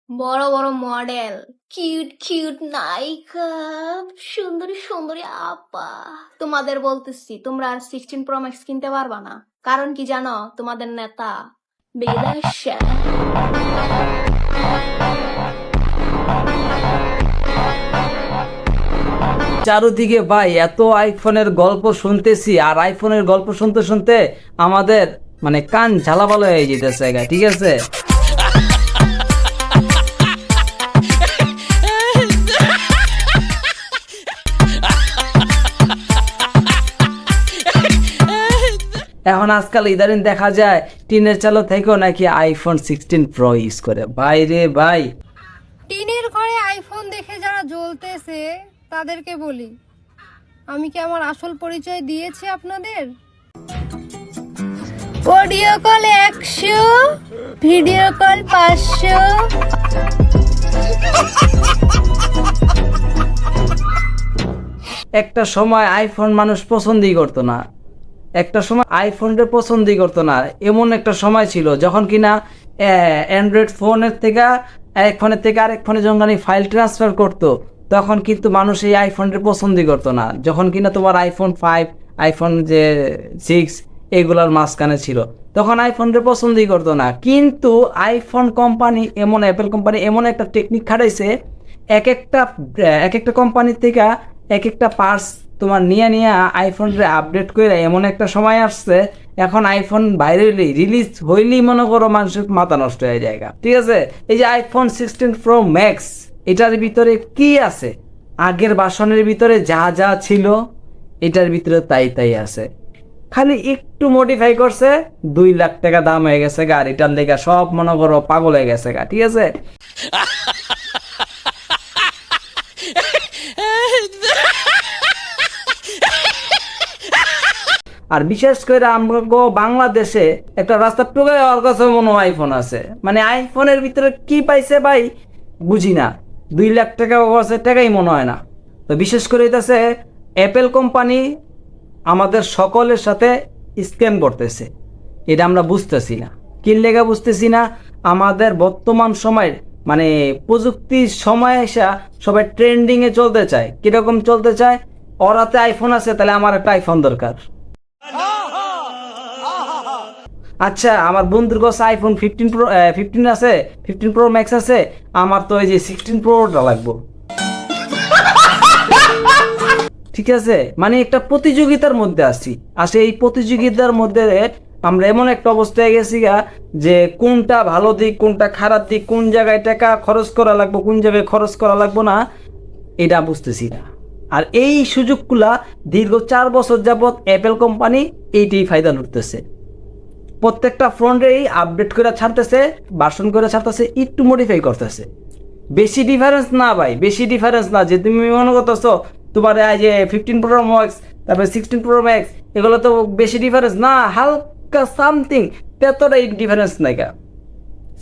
বড় বড় model, cute cute নায়িকা, সুন্দরী সুন্দরী আপা, তোমাদের বলতেছি তোমরা আর 16 Pro Max কিনতে পারবা না। কারণ কি জানো? তোমাদের নেতা বিদেশে। চারুদিকে ভাই এত আইফোনের গল্প শুনতেছি, আর আইফোনের গল্প শুনতে শুনতে আমাদের মানে কান ঝালাপালা হয়ে যেতেছে গা, ঠিক আছে। এখন আজকাল ইদারিং দেখা যায় টিনের চালু থেকেও নাকি iPhone 16 Pro ইউজ করে। ভাই রে ভাই, টিনের ঘরে আইফোন দেখে যারা জ্বলতেছে তাদেরকে বলি, আমি কি আমার আসল পরিচয় দিয়েছি আপনাদের? Audio call 100, video call 500। একটা সময় আইফোন মানুষ পছন্দই করতো না, একটা সময় আইফোনটা পছন্দই করতো না। এমন একটা সময় ছিল যখন কিনা অ্যান্ড্রয়েড ফোনের থেকে এক ফোনের থেকে আরেক ফোনে যখন ফাইল ট্রান্সফার করতো, তখন কিন্তু মানুষ এই আইফোনটা পছন্দই করতো না। যখন কিনা তোমার iPhone 5, iPhone যে 6 এগুলোর মাঝখানে ছিল, তখন আইফোনটা পছন্দই করতো না। কিন্তু আইফোন কোম্পানি এমন, অ্যাপেল কোম্পানি এমন একটা টেকনিক খাটাইছে, এক একটা কোম্পানির থেকে এক একটা পার্টস তোমার নিয়ে আইফোনটা আপডেট করে এমন একটা সময় আসছে, এখন আইফোন বাইরে রিলিজ হইলেই মনে করো মানুষের মাথা নষ্ট হয়ে যায়। ঠিক আছে, এই যে iPhone 16 Pro Max, এটার ভিতরে কি আছে? আগের ভার্সনের ভিতরে যা যা ছিল এটার ভিতরে তাই তাই আছে, খালি একটু মডিফাই করছে। 2 লাখ টাকা দাম হয়ে গেছে গাড়িটার লেগে, সব মনে করো পাগল হয়ে গেছে গা, ঠিক আছে। আর বিশেষ করে আমরা বাংলাদেশে একটা রাস্তার টুকে ওর কাছে মনে আইফোন আছে, মানে আইফোনের ভিতরে কি পাইছে ভাই বুঝি না। 2 লাখ টাকা আছে, টাকাই মনে হয় না। তো বিশেষ করে এটাছে অ্যাপেল কোম্পানি আমাদের সকলের সাথে স্ক্যাম করতেছে, এটা আমরা বুঝতেছি না। কি লেগে বুঝতেছি না? আমাদের বর্তমান সময়ের মানে প্রযুক্তির সময় এসে সবাই ট্রেন্ডিংয়ে চলতে চায়। কীরকম চলতে চায়? ওর হাতে আইফোন আছে, তাহলে আমার একটা আইফোন দরকার। আচ্ছা, আমার বন্ধুর কাছে iPhone 15 আছে, 15 Pro Max আছে, আমার তো এই যে 16 Pro লাগবো। ঠিক আছে, মানে একটা প্রতিযোগিতার মধ্যে আছি। আসলে এই প্রতিযোগিতার মধ্যে আমরা এমন একটা অবস্থায় গেছি গা, যে কোনটা ভালো দিক, কোনটা খারাপ দিক, কোন জায়গায় টাকা খরচ করা লাগবো, কোন জায়গায় খরচ করা লাগবো না, এটা বুঝতেছি না। আর এই সুযোগগুলা দীর্ঘ 4 বছর যাবৎ অ্যাপেল কোম্পানি এইটাই ফায়দা লুটতেছে। প্রত্যেকটা ফ্রন্টেই আপডেট করে ছাড়তেছে, ভার্সন করে ছাড়তেছে, একটু মডিফাই করতেছে। বেশি ডিফারেন্স না ভাই, বেশি ডিফারেন্স না যে তুমি মনে করতেছো তোমার এই যে 15 Pro Max, তারপরে 16 Pro Max, এগুলো তো বেশি ডিফারেন্স না, হালকা সামথিং, এতটা ডিফারেন্স নাই গা।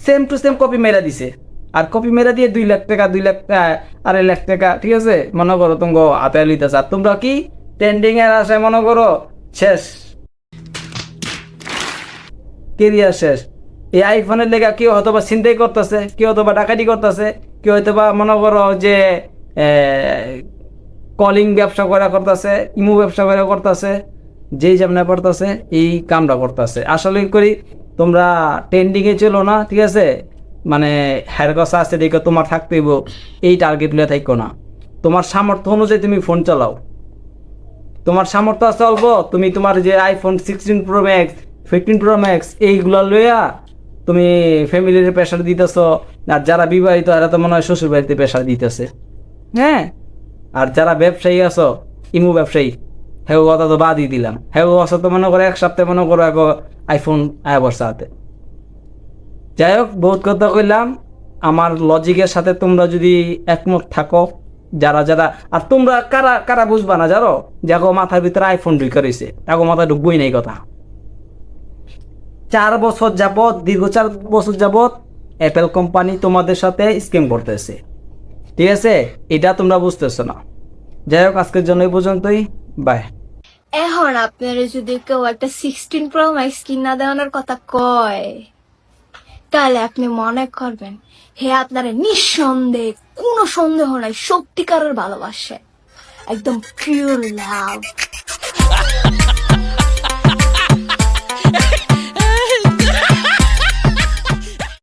সেম টু সেম কপি মেরা দিছে, আর কপি মেরা দিয়ে 2 লাখ টাকা, 2 লাখ 2.5 লাখ টাকা, ঠিক আছে, মনে করো তোমরা হাতে লইতেছে। আর তোমরা কি ট্রেন্ডিং এর আশায় মনে করো শেষ, কেরিয়ার শেষ। এই আইফোনের লেগা কেউ হয়তো বা ছিনতাই করতেছে, কেউ হয়তো বা ডাকাতি করতেছে, কেউ হয়তো বা মনে করো যে কলিং ব্যবসা করে করতেছে, ইমো ব্যবসা করে করতেছে, যেই যেমন পড়তেছে এই কামটা করতেছে। আসলে করি তোমরা ট্রেন্ডিংয়ে চলো না, ঠিক আছে, মানে হ্যার কথা আছে দেখো তোমার থাকতেইব, এই টার্গেট লিয়ে থাকো না। তোমার সামর্থ্য অনুযায়ী তুমি ফোন চালাও। তোমার সামর্থ্য আছে অল্প, তুমি তোমার যে iPhone 16 Pro Max, 15 Pro Max এইগুলো লইয়া তুমি ফ্যামিলির প্রেশার দিতেছ। আর যারা বিবাহিত এরা তো মনে হয় শ্বশুর বাড়িতে প্রেশার দিতেছে, হ্যাঁ। আর যারা ব্যবসায়ী আছো, ইমু ব্যবসায়ী, হ্যাঁ কথা তো বাদই দিলাম, হ্যাঁ আছো তো মনে করো এক সপ্তাহে মনে করো এক আইফোন আয়া বর্ষা হাতে। যাই হোক, বহুত কথা কইলাম। আমার লজিকের সাথে তোমরা যদি একমত থাকো, যারা যারা, আর তোমরা কারা কারা বুঝবা না জানো, দেখো মাথার ভিতরে আইফোন ঢুকে রয়েছে, দেখো মাথায় ঢুকবই নাই কথা। 4 বছর যাবৎ, দীর্ঘ 4 বছর যাবৎ অ্যাপেল কোম্পানি তোমাদের সাথে স্ক্যাম করতেছে, ঠিক আছে, এটা তোমরা বুঝতেছো না। যাই হোক, আজকের জন্য এই পর্যন্তই, বাই। এখন আপনারা যদি কেউ একটা 16 Pro Max কিনা দেওয়ানোর কথা কয়, তাহলে আপনি মনে করবেন হে আপনারে নিঃসন্দেহে কোনো সন্দেহ নাই সত্যিকারের ভালোবাসে, একদম পিওর লাভ।